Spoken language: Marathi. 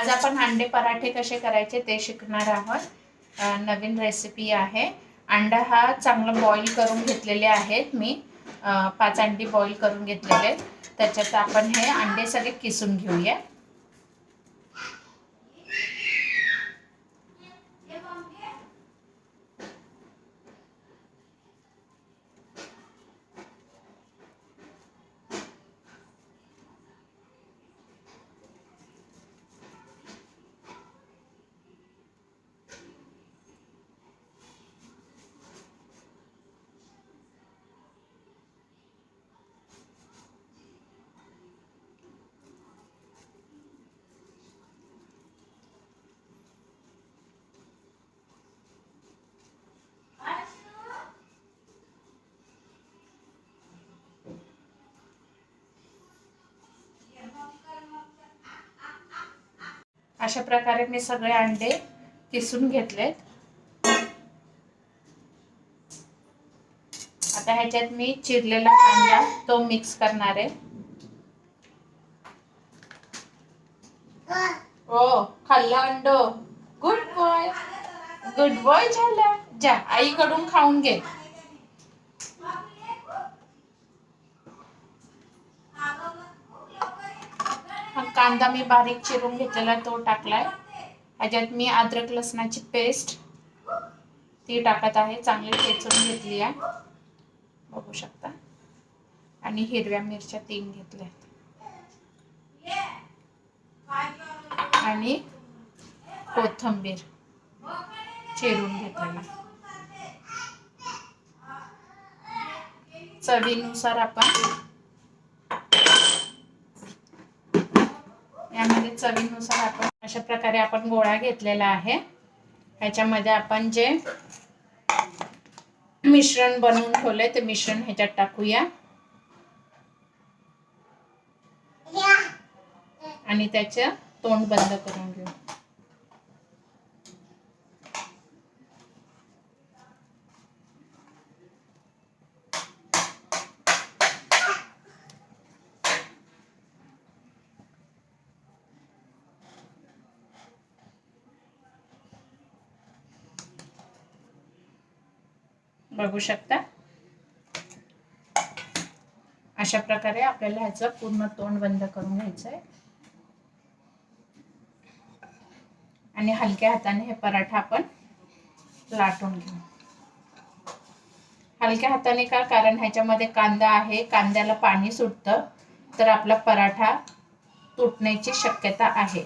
आज आपण अंडे पराठे कसे करायचे ते शिकणार आहोत। नवीन रेसिपी आहे। अंडा हा चांगला बॉईल करून घेतलेले आहेत मी। 5 अंडी बॉईल करून घेतलेले। त्याच्यात आपण हे अंडे सगळे किसून घेऊया। अशा प्रकारे मी सगळे अंडे किसून घेतलेत। आता ह्याच्यात मी चिरलेला कांदा तो मिक्स करणार आहे। ओ खाल्ला अंड, गुड बॉय, गुड बॉय झाला। जा आईकडून खाऊन घे। कांदा मी बारीक चिरून घेतलेला तो टाकलाय। ह्याच्यात मी अद्रक लसणाची पेस्ट ती टाकत आहे। चांगली ठेचून घेतली आहे, बघू शकता। आणि हिरव्या मिरच्या 3 घेतल्या आणि कोथिंबीर चिरून घेतलेला। चवीनुसार आपण यामध्ये चवीनुसार आपण अशा प्रकारे आपण गोळा घेतलेला आहे। ह्याच्यामध्ये आपण जे मिश्रण बनवून ठेवलंय ते मिश्रण ह्याच्यात टाकूया आणि त्याचे तोंड बंद करून घेऊ। बघू शकता अशा प्रकारे आपल्याला ह्याचं पूर्ण तोंड बंद करून घ्यायचं आहे आणि हलक्या हाताने हे पराठा आपण लाटून घेऊ। हलक्या हाताने का, कारण ह्याच्यामध्ये कांदा आहे, कांद्याला पाणी सुटतं तर आपला पराठा तुटण्याची शक्यता आहे।